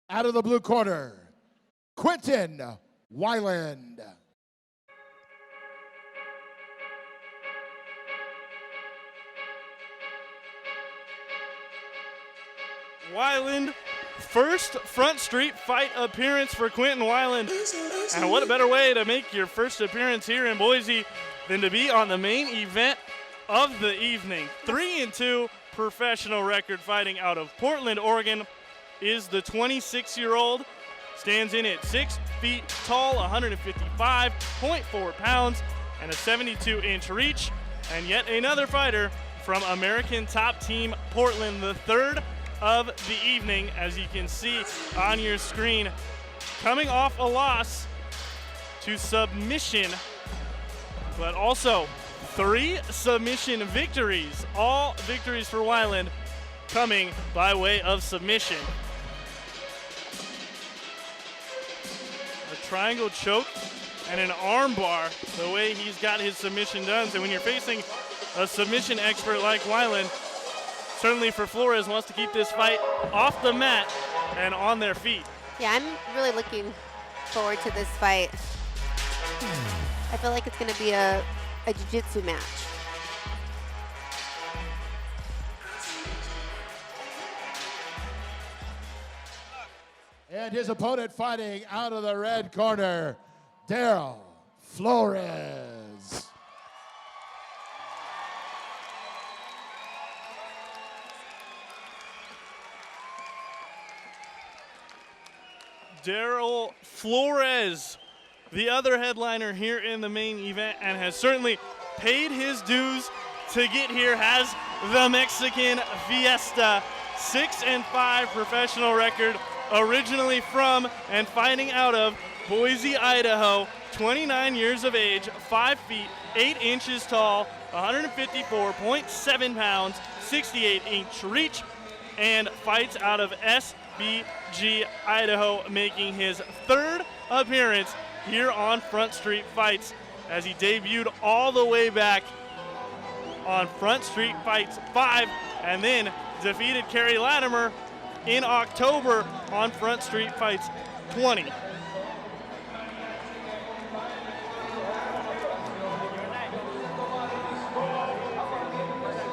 Out of the blue corner, Quinten Wyland. Wyland, first Front Street Fight appearance for Quinten Wyland. And what a better way to make your first appearance here in Boise than to be on the main event of the evening. 3-2 professional record fighting out of Portland, Oregon is the 26-year-old. Stands in at 6 feet tall, 155.4 pounds, and a 72-inch reach. And yet another fighter from American Top Team Portland, the third of the evening, as you can see on your screen, coming off a loss to submission, but also 3 submission victories, all victories for Wyland coming by way of submission. A triangle choke and an arm bar, the way he's got his submission done. So when you're facing a submission expert like Wyland, certainly for Flores, wants to keep this fight off the mat and on their feet. Yeah, I'm really looking forward to this fight. I feel like it's going to be a jiu-jitsu match. And his opponent fighting out of the red corner, Darrell Flores. Darrell Flores, the other headliner here in the main event, and has certainly paid his dues to get here, has the Mexican Fiesta. 6-5 professional record, originally from and fighting out of Boise, Idaho. 29 years of age, 5 feet 8 inches tall, 154.7 pounds, 68-inch reach, and fights out of SBG, Idaho, making his third appearance here on Front Street Fights, as he debuted all the way back on Front Street Fights 5 and then defeated Kerry Latimer in October on Front Street Fights 20.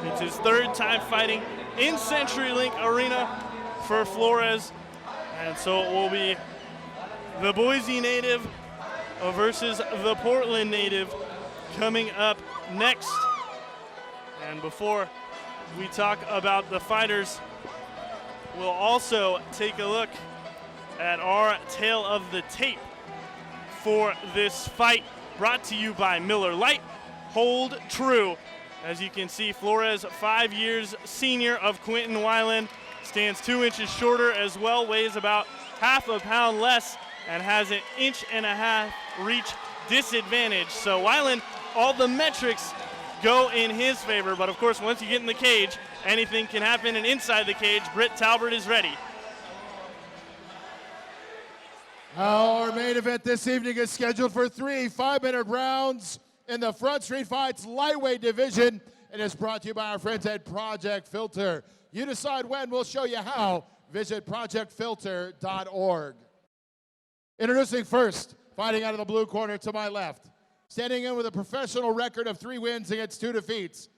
It's his third time fighting in CenturyLink Arena for Flores, and so it will be the Boise native versus the Portland native coming up next. And before we talk about the fighters, we'll also take a look at our tale of the tape for this fight, brought to you by Miller Lite. Hold true. As you can see, Flores, 5 years senior of Quinten Wyland, stands 2 inches shorter as well, weighs about half a pound less, and has an 1.5 inch reach disadvantage. So Wyland, all the metrics go in his favor, but of course, once you get in the cage, anything can happen, and inside the cage, Britt Talbert is ready. Our main event this evening is scheduled for 3 5-minute rounds in the Front Street Fights lightweight division. It is brought to you by our friends at Project Filter. You decide when, we'll show you how. Visit projectfilter.org. Introducing first, fighting out of the blue corner to my left. Standing in with a professional record of 3 wins against 2 defeats.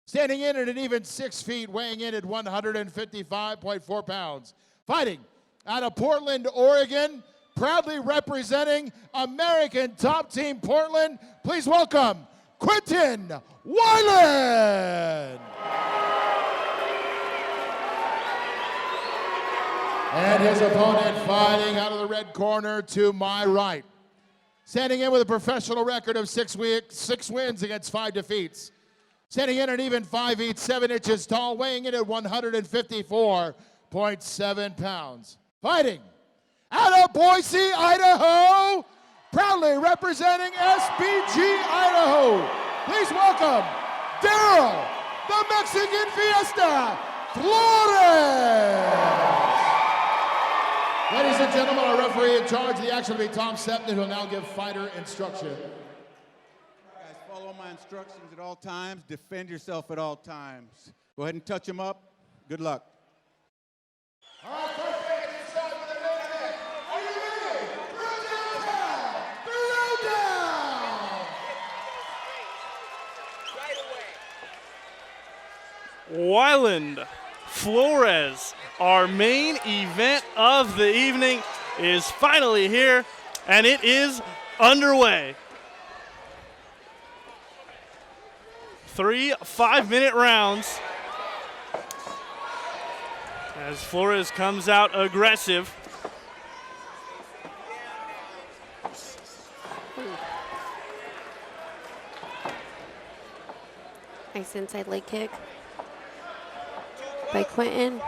Standing in at an even 6 feet, weighing in at 155.4 pounds. Fighting out of Portland, Oregon, proudly representing American Top Team Portland. Please welcome Quinten Wyland. And his opponent fighting out of the red corner to my right. Standing in with a professional record of 6 wins against 5 defeats. Standing in at even 5 feet 7 inches tall, weighing in at 154.7 pounds. Fighting out of Boise, Idaho, proudly representing SBG Idaho. Please welcome Darrell, the Mexican Fiesta, Flores. Ladies and gentlemen, our referee in charge of the action will be Tom Septon, who will now give fighter instruction. Guys, follow my instructions at all times. Defend yourself at all times. Go ahead and touch him up. Good luck. All right, perfect. Inside with the red Wyland Flores, our main event of the evening, is finally here, and it is underway. 3 5-minute rounds as Flores comes out aggressive. Nice inside leg kick by Quinten.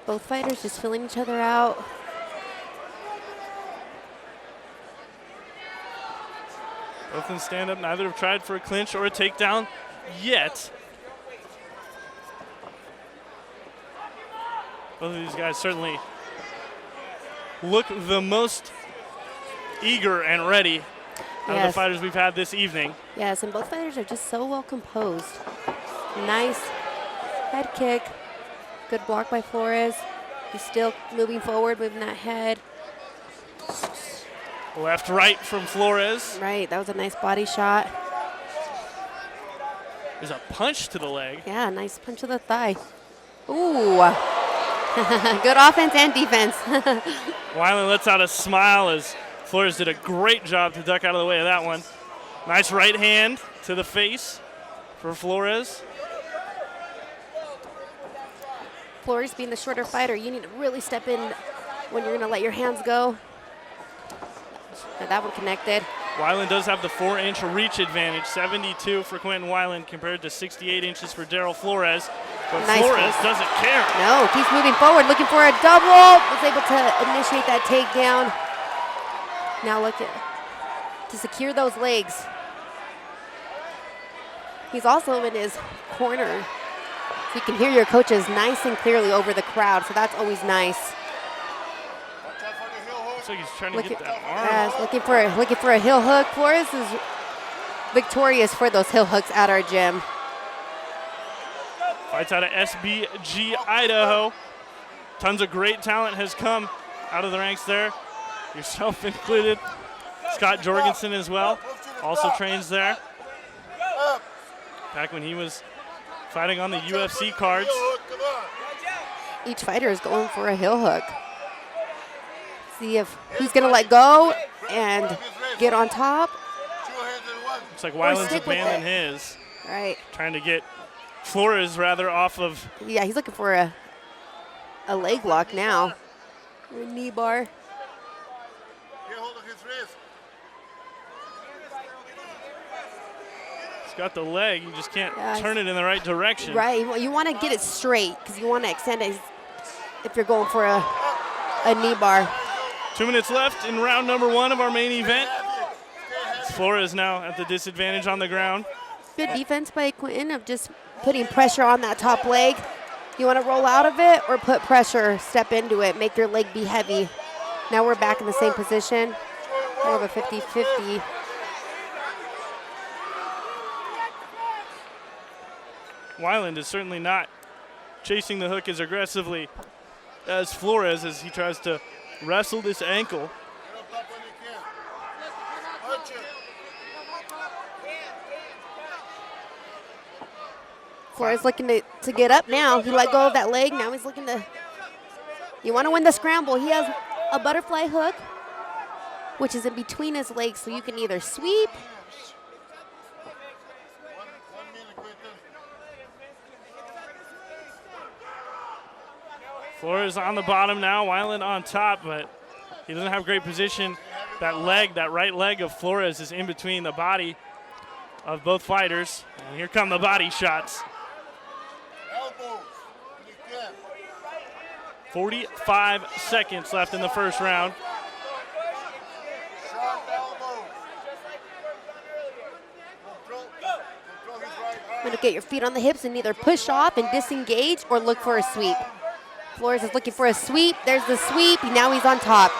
Both fighters just filling each other out. Both in stand-up. Neither have tried for a clinch or a takedown yet. Both of these guys certainly look the most eager and ready out of the fighters we've had this evening. Yes, and both fighters are just so well composed. Nice head kick. Good block by Flores. He's still moving forward, moving that head. Left, right from Flores. Right, that was a nice body shot. There's a punch to the leg. Yeah, nice punch to the thigh. Ooh. Good offense and defense. Wyland lets out a smile as Flores did a great job to duck out of the way of that one. Nice right hand to the face for Flores. Flores being the shorter fighter, you need to really step in when you're going to let your hands go. That one connected. Wyland does have the 4-inch reach advantage, 72 for Quinten Wyland compared to 68 inches for Darrell Flores. But Nice Flores face. doesn't care. No, keeps moving forward, looking for a double. Was able to initiate that takedown. Now look to secure those legs. He's also in his corner. So you can hear your coaches nice and clearly over the crowd, so that's always nice. Looks like he's trying to get that arm. Looking for a heel hook. Flores is victorious for those heel hooks at our gym. Fights out of SBG, Idaho. Tons of great talent has come out of the ranks there, yourself included. Scott Jorgensen as well, also trains there. Back when he was fighting on the UFC cards. Each fighter is going for a heel hook. See if who's going to let go and get on top. Looks like Wyland's abandoned his. Right. Trying to get Flores rather off of. Yeah, he's looking for a leg lock now. Or a knee bar. He's got the leg, you just can't turn it in the right direction. Right, you want to get it straight because you want to extend it if you're going for a knee bar. 2 minutes left in round number 1 of our main event. Flores now at the disadvantage on the ground. Good defense by Quinten of just putting pressure on that top leg. You want to roll out of it or put pressure, step into it, make your leg be heavy. Now we're back in the same position. More of a 50-50. Wyland is certainly not chasing the hook as aggressively as Flores as he tries to wrestle this ankle. Flores looking to get up now. He let go of that leg. Now he's looking to, you want to win the scramble. He has a butterfly hook, which is in between his legs, so you can either sweep. Flores on the bottom now, Wyland on top, but he doesn't have great position. That leg, that right leg of Flores is in between the body of both fighters. And here come the body shots. 45 seconds left in the first round. I'm going to get your feet on the hips and either push off and disengage or look for a sweep. Flores is looking for a sweep. There's the sweep. Now he's on top.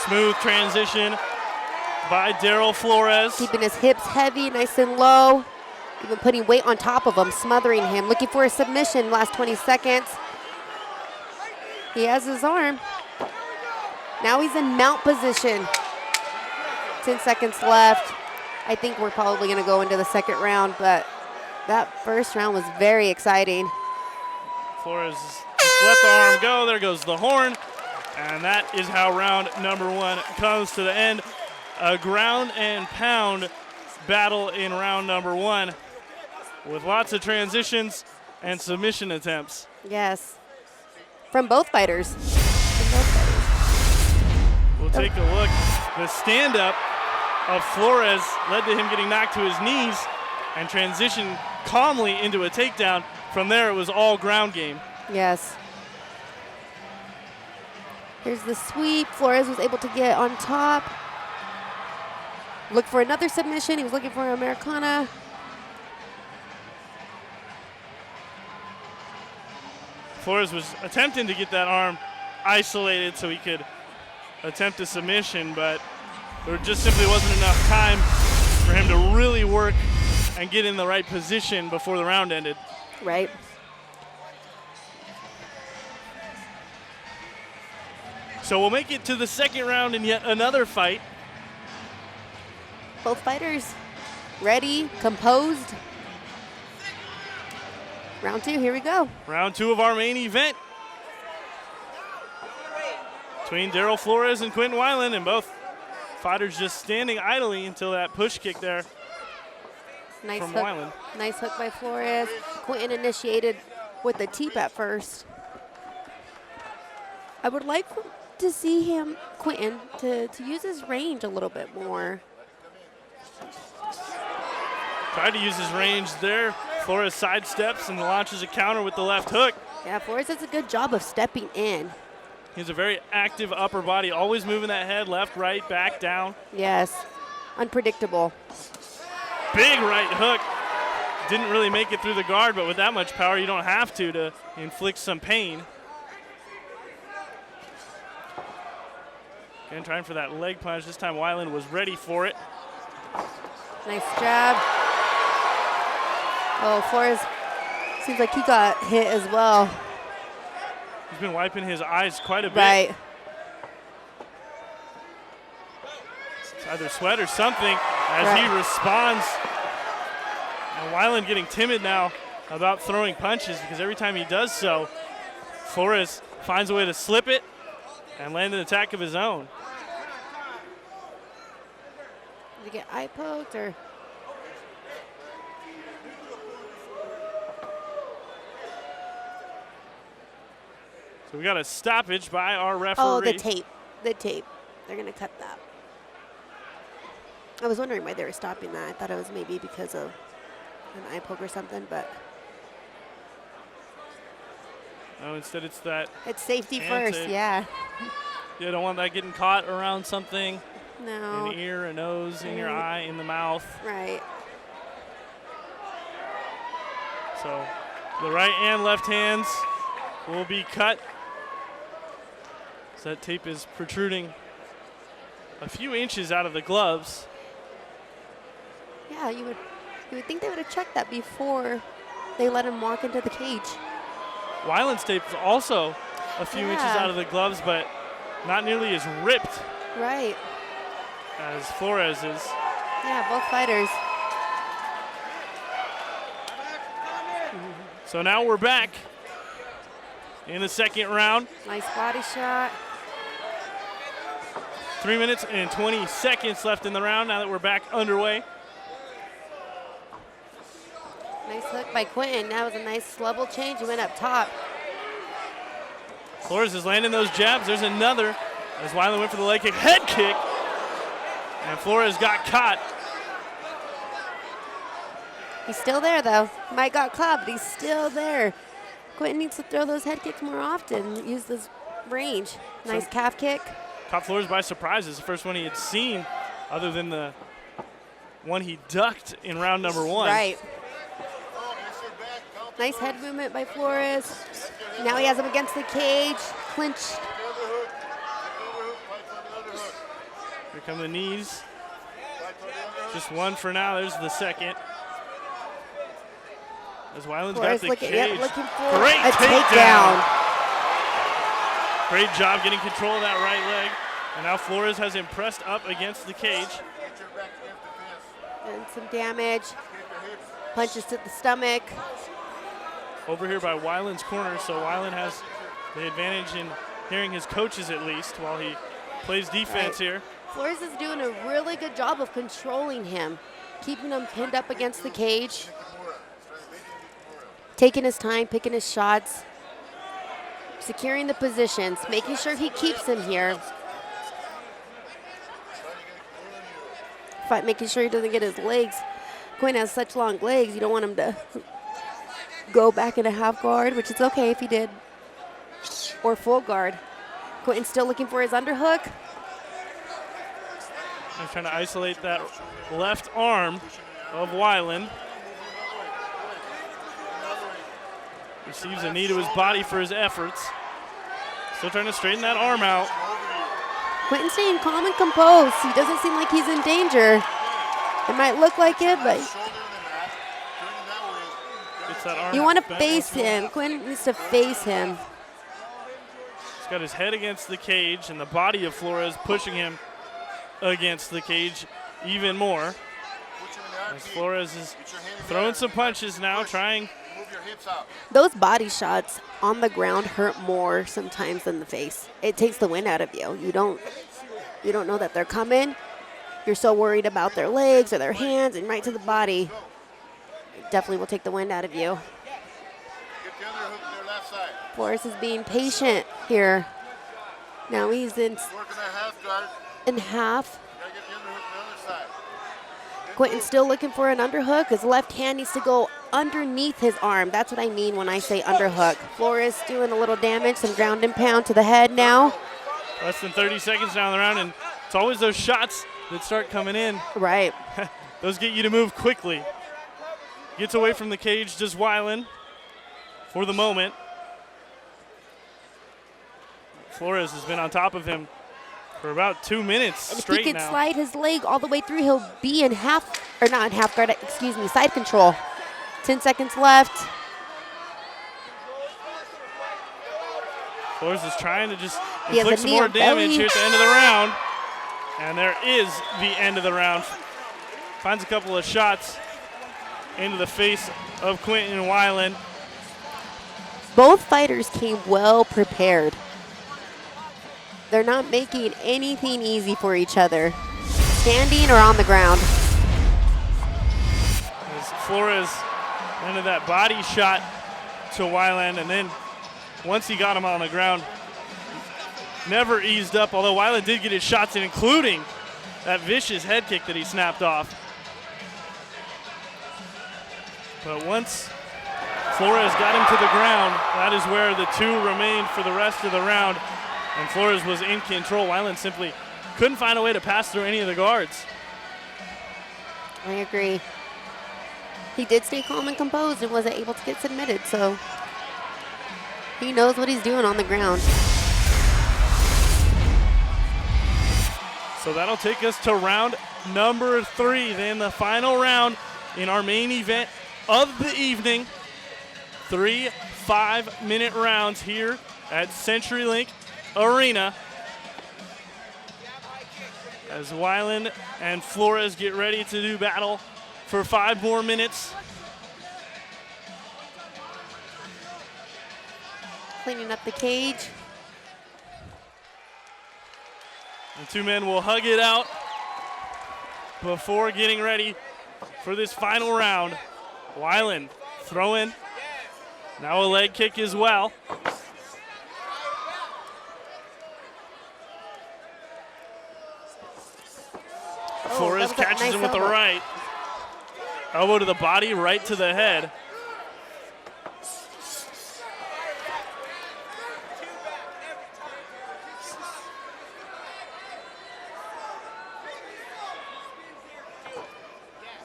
Smooth transition by Darrell Flores. Keeping his hips heavy, nice and low. Even putting weight on top of him, smothering him. Looking for a submission last 20 seconds. He has his arm. Now he's in mount position. 10 seconds left. I think we're probably going to go into the second round, but that first round was very exciting. Flores just let the arm go. There goes the horn. And that is how round number 1 comes to the end. A ground and pound battle in round number 1 with lots of transitions and submission attempts. Yes. From both fighters. We'll take a look. The stand-up of Flores led to him getting knocked to his knees and transitioned calmly into a takedown. From there, it was all ground game. Yes. Here's the sweep. Flores was able to get on top. Look for another submission. He was looking for an Americana. Flores was attempting to get that arm isolated so he could attempt a submission, but there just simply wasn't enough time for him to really work and get in the right position before the round ended. Right. So we'll make it to the second round in yet another fight. Both fighters ready, composed. Round 2, here we go. Round 2 of our main event between Darrell Flores and Quinten Wyland, and both fighters just standing idly until that push kick there Nice from hook. Wyland. Nice hook by Flores. Quinten initiated with the teep at first. I would like to see him, Quinten, to use his range a little bit more. Tried to use his range there. Flores sidesteps and launches a counter with the left hook. Yeah, Flores does a good job of stepping in. He has a very active upper body, always moving that head left, right, back, down. Yes, unpredictable. Big right hook. Didn't really make it through the guard, but with that much power, you don't have to inflict some pain. Again, trying for that leg punch. This time Wyland was ready for it. Nice jab. Oh, Flores seems like he got hit as well. He's been wiping his eyes quite a bit. Right. It's either sweat or something as he responds. And Wyland getting timid now about throwing punches because every time he does so, Flores finds a way to slip it and land an attack of his own. Did he get eye poked or? So we got a stoppage by our referee. Oh, the tape. The tape. They're going to cut that. I was wondering why they were stopping that. I thought it was maybe because of an eye poke or something, but. Oh, instead it's that. It's safety anti. first, yeah. You don't want that getting caught around something. No. In the ear, a nose, in your eye, in the mouth. Right. So the right and left hands will be cut. So that tape is protruding a few inches out of the gloves. Yeah, you would think they would have checked that before they let him walk into the cage. Wyland's tape is also a few inches out of the gloves, but not nearly as ripped Right. as Flores is. Yeah, both fighters. So now we're back in the second round. Nice body shot. 3 minutes and 20 seconds left in the round now that we're back underway. Nice hook by Quinten. That was a nice level change. He went up top. Flores is landing those jabs. There's another as Wyland went for the leg kick. Head kick. And Flores got caught. He's still there, though. Might got caught, but he's still there. Quinten needs to throw those head kicks more often. Use this range. Nice calf kick. Caught Flores by surprise. It's the first one he had seen other than the one he ducked in round number 1. Right. Nice head movement by Flores. Now he has him against the cage. Clinched. Here come the knees. Just one for now. There's the second. As Wyland's got the looking, cage. yep, looking for Great a takedown. takedown. Great job getting control of that right leg. And now Flores has him pressed up against the cage. And some damage. Punches to the stomach. Over here by Wyland's corner, so Wyland has the advantage in hearing his coaches at least while he plays defense here. Flores is doing a really good job of controlling him, keeping him pinned up against the cage, taking his time, picking his shots, securing the positions, making sure he keeps him here. Making sure he doesn't get his legs. Quinn has such long legs, you don't want him to go back in a half guard, which is okay if he did, or full guard. Quinten's still looking for his underhook. I'm trying to isolate that left arm of Wyland. Receives a knee to his body for his efforts. Still trying to straighten that arm out. Quinten staying calm and composed. He doesn't seem like he's in danger. It might look like it, but you want to face him. Quinten needs to face him. He's got his head against the cage and the body of Flores pushing him against the cage even more. As Flores is throwing some punches now, trying. Those body shots on the ground hurt more sometimes than the face. It takes the wind out of you. You don't know that they're coming. You're so worried about their legs or their hands and right to the body. It definitely will take the wind out of you. Flores is being patient here. Now he's in half. Quinten's still looking for an underhook. His left hand needs to go underneath his arm. That's what I mean when I say underhook. Flores doing a little damage, some ground and pound to the head now. Less than 30 seconds down the round, and it's always those shots that start coming in. Right. Those get you to move quickly. Gets away from the cage, does Wyland for the moment. Flores has been on top of him for about 2 minutes and straight now. If he can slide his leg all the way through, he'll be in not in half guard, excuse me, side control. 10 seconds left. Flores is trying to just inflict some more damage here at the end of the round. And there is the end of the round. Finds a couple of shots into the face of Quinten Wyland. Both fighters came well prepared. They're not making anything easy for each other, standing or on the ground. As Flores ended that body shot to Wyland, and then once he got him on the ground, never eased up, although Wyland did get his shots in, including that vicious head kick that he snapped off. But once Flores got him to the ground, that is where the two remained for the rest of the round. And Flores was in control. Wyland simply couldn't find a way to pass through any of the guards. I agree. He did stay calm and composed and wasn't able to get submitted, so he knows what he's doing on the ground. So that'll take us to round number 3, then the final round in our main event of the evening. 3 5-minute rounds here at CenturyLink Arena as Wyland and Flores get ready to do battle for 5 more minutes. Cleaning up the cage. The two men will hug it out before getting ready for this final round. Wyland throwing, now a leg kick as well. Flores catches him with the right. Elbow to the body, right to the head.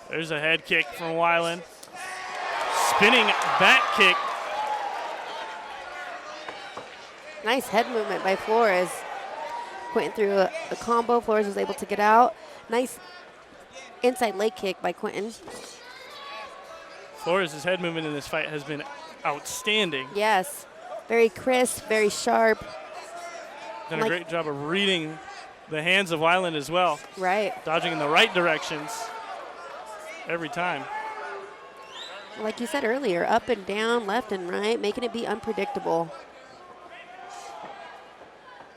There's a head kick from Wyland. Spinning back kick. Nice head movement by Flores. Quinten threw a combo. Flores was able to get out. Nice inside leg kick by Quinten. Flores' head movement in this fight has been outstanding. Yes. Very crisp, very sharp. Done a great job of reading the hands of Wyland as well. Right. Dodging in the right directions. every time. Like you said earlier, up and down, left and right, making it be unpredictable.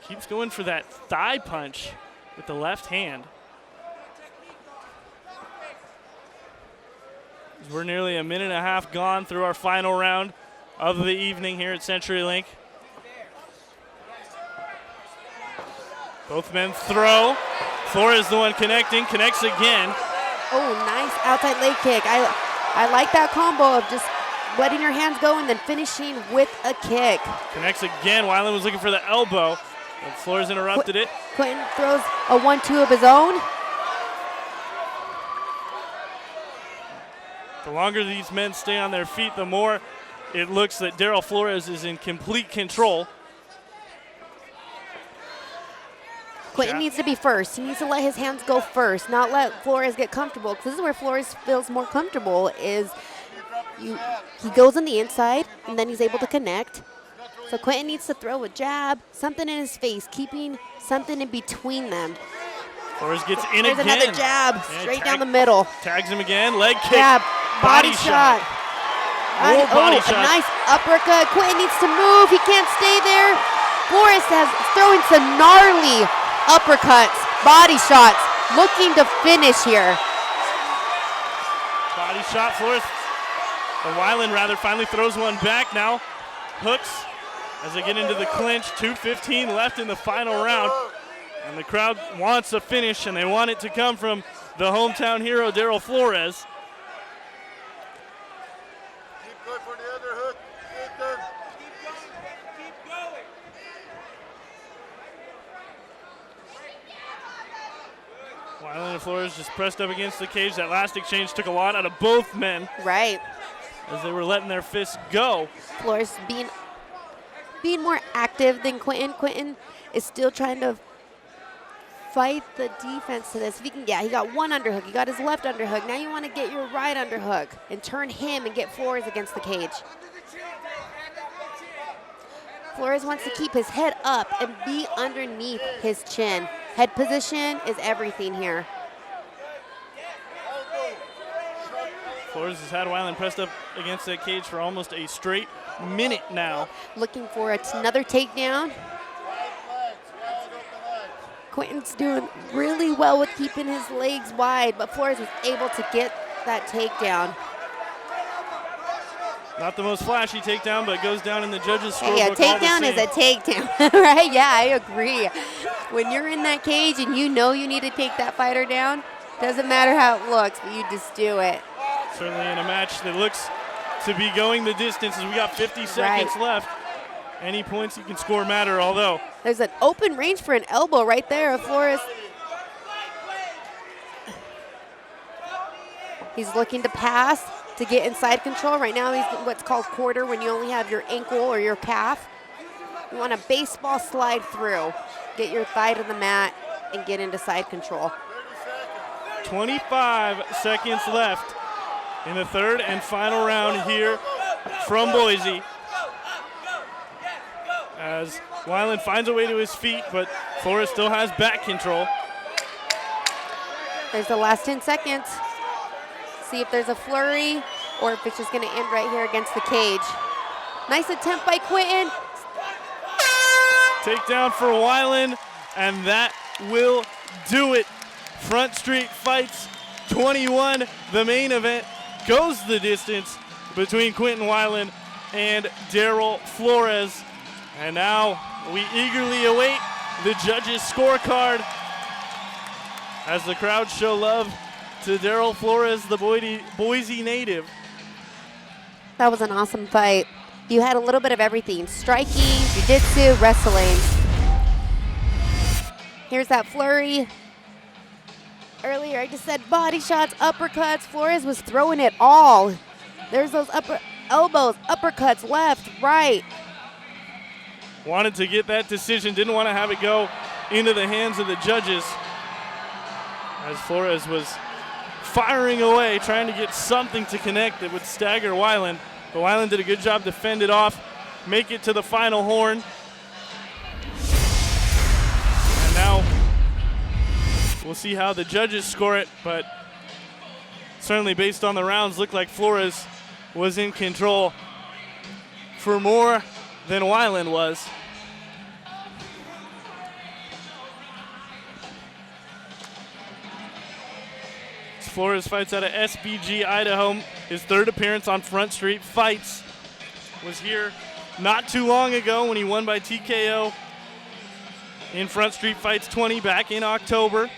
Keeps going for that thigh punch with the left hand. We're nearly a minute and a half gone through our final round of the evening here at CenturyLink. Both men throw. Flores the one connecting, connects again. Oh, nice outside leg kick. I like that combo of just letting your hands go and then finishing with a kick. Connects again. Wyland was looking for the elbow, but Flores interrupted it. Quinten throws a 1-2 of his own. The longer these men stay on their feet, the more it looks that Darrell Flores is in complete control. Quinten needs to be first. He needs to let his hands go first, not let Flores get comfortable. Because this is where Flores feels more comfortable is he goes on the inside, and then he's able to connect. So Quinten needs to throw a jab, something in his face, keeping something in between them. Flores gets in There's again. another jab, straight down the middle. Tags him again, leg kick. Jab, body shot. More body A shot. nice uppercut. Quinten needs to move. He can't stay there. Flores has throwing some gnarly uppercuts, body shots, looking to finish here. Body shot, Flores, or Wyland rather, finally throws one back now. Hooks as they get into the clinch. 2:15 left in the final round. And the crowd wants a finish, and they want it to come from the hometown hero, Darrell Flores. Keep going for the other hook. Keep going. Wyland and Flores just pressed up against the cage. That last exchange took a lot out of both men Right. as they were letting their fists go. Flores being more active than Quinten. Quinten is still trying to fight the defense to this. If he can, he got one underhook. He got his left underhook. Now you want to get your right underhook and turn him and get Flores against the cage. Flores wants to keep his head up and be underneath his chin. Head position is everything here. Flores has had Wyland pressed up against that cage for almost a straight minute now. Looking for another takedown. Quinten's doing really well with keeping his legs wide, but Flores was able to get that takedown. Not the most flashy takedown, but goes down in the judges' scorebook. Hey, a all the takedown is same. a takedown, right? Yeah, I agree. When you're in that cage and you know you need to take that fighter down, doesn't matter how it looks, but you just do it. Certainly in a match that looks to be going the distance as we got 50 seconds left. Any points you can score matter, although There's an open range for an elbow right there of Flores. He's looking to pass to get inside control. Right now he's what's called quarter when you only have your ankle or your calf. You want a baseball slide through. Get your thigh to the mat and get into side control. 25 seconds left in the third and final round here from Boise. As Wyland finds a way to his feet, but Flores still has back control. There's the last 10 seconds. See if there's a flurry or if it's just going to end right here against the cage. Nice attempt by Quinten. Takedown for Wyland, and that will do it. Front Street Fights 21, the main event, goes the distance between Quinten Wyland and Darrell Flores. And now we eagerly await the judges' scorecard as the crowd show love to Darrell Flores, the Boise native. That was an awesome fight. You had a little bit of everything. Striking, jiu-jitsu, wrestling. Here's that flurry. Earlier I just said body shots, uppercuts. Flores was throwing it all. There's those upper elbows, uppercuts, left, right. Wanted to get that decision, didn't want to have it go into the hands of the judges as Flores was firing away, trying to get something to connect that would stagger Wyland. But Wyland did a good job to fend it off, make it to the final horn. And now we'll see how the judges score it, but certainly based on the rounds, looked like Flores was in control for more than Wyland was. Flores fights out of SBG, Idaho. His third appearance on Front Street Fights. Was here not too long ago when he won by TKO in Front Street Fights 20 back in October.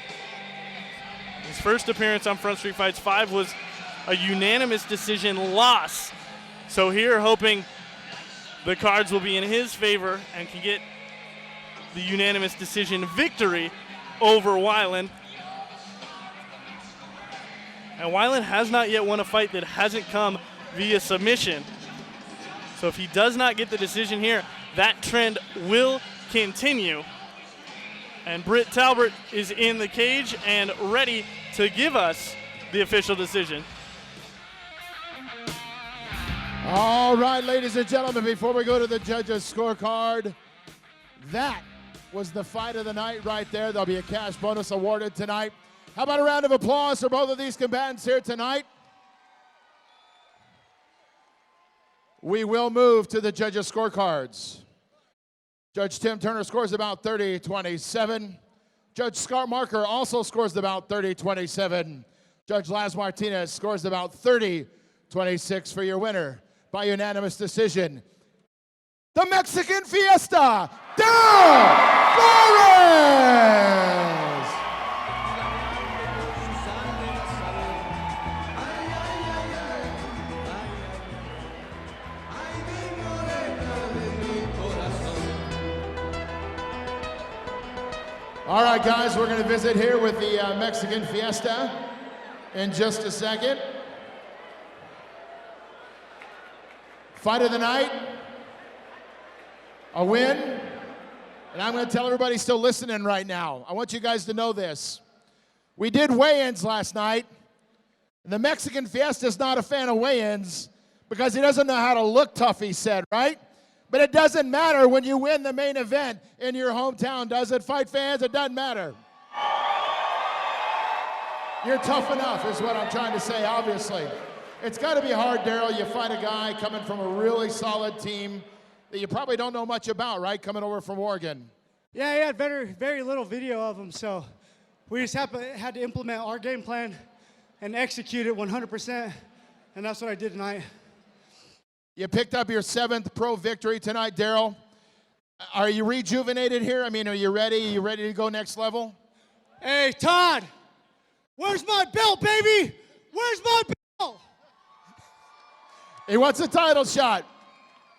His first appearance on Front Street Fights 5 was a unanimous decision loss. So here, hoping the cards will be in his favor and can get the unanimous decision victory over Wyland. And Wyland has not yet won a fight that hasn't come via submission. So if he does not get the decision here, that trend will continue. And Britt Talbert is in the cage and ready to give us the official decision. All right, ladies and gentlemen, before we go to the judges' scorecard, that was the fight of the night right there. There'll be a cash bonus awarded tonight. How about a round of applause for both of these combatants here tonight? We will move to the judges' scorecards. Judge Tim Turner scores about 30-27. Judge Scott Marker also scores about 30-27. Judge Laz Martinez scores about 30-26 for your winner by unanimous decision. The Mexican Fiesta, Darrell Flores! All right, guys, we're going to visit here with the Mexican Fiesta in just a second. Fight of the night, a win, and I'm going to tell everybody still listening right now. I want you guys to know this. We did weigh-ins last night, and the Mexican Fiesta's not a fan of weigh-ins because he doesn't know how to look tough, he said, right? But it doesn't matter when you win the main event in your hometown, does it, fight fans? It doesn't matter. You're tough enough is what I'm trying to say, obviously. It's got to be hard, Darrell. You fight a guy coming from a really solid team that you probably don't know much about, right, coming over from Oregon. Yeah, he had very little video of him, so we just had to implement our game plan and execute it 100%, and that's what I did tonight. You picked up your 7th pro victory tonight, Darrell. Are you rejuvenated here? I mean, are you ready? Are you ready to go next level? Hey, Todd, where's my belt, baby? Where's my belt? He wants a title shot.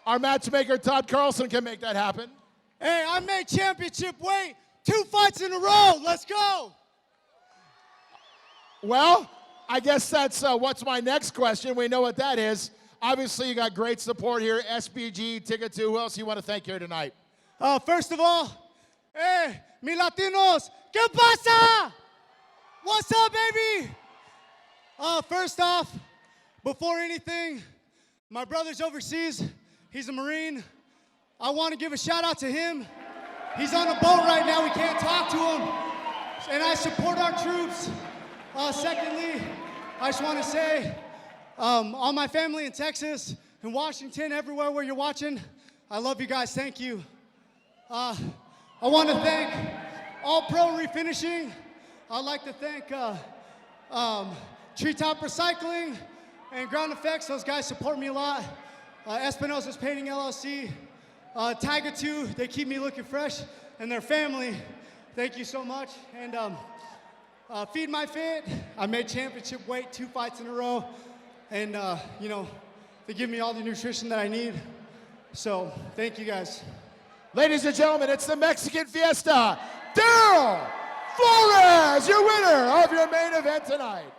Our matchmaker, Todd Carlson, can make that happen. Hey, I made championship weight 2 fights in a row. Let's go. Well, I guess that's what's my next question. We know what that is. Obviously, you got great support here. SBG, Ticket 2. Who else you want to thank here tonight? First of all, hey, mi Latinos, ¿qué pasa? What's up, baby? First off, before anything, my brother's overseas. He's a Marine. I want to give a shout out to him. He's on a boat right now. We can't talk to him. And I support our troops. Secondly, I just want to say, all my family in Texas and Washington, everywhere where you're watching, I love you guys. Thank you. I want to thank All Pro Refinishing. I'd like to thank Treetop Recycling and Ground Effects. Those guys support me a lot. Espinosa's Painting LLC, Tiger 2, they keep me looking fresh, and their family, thank you so much. And Feed My Fit, I made championship weight 2 fights in a row. And, you know, they give me all the nutrition that I need. So, thank you guys. Ladies and gentlemen, it's the Mexican Fiesta, Darrell Flores, your winner of your main event tonight.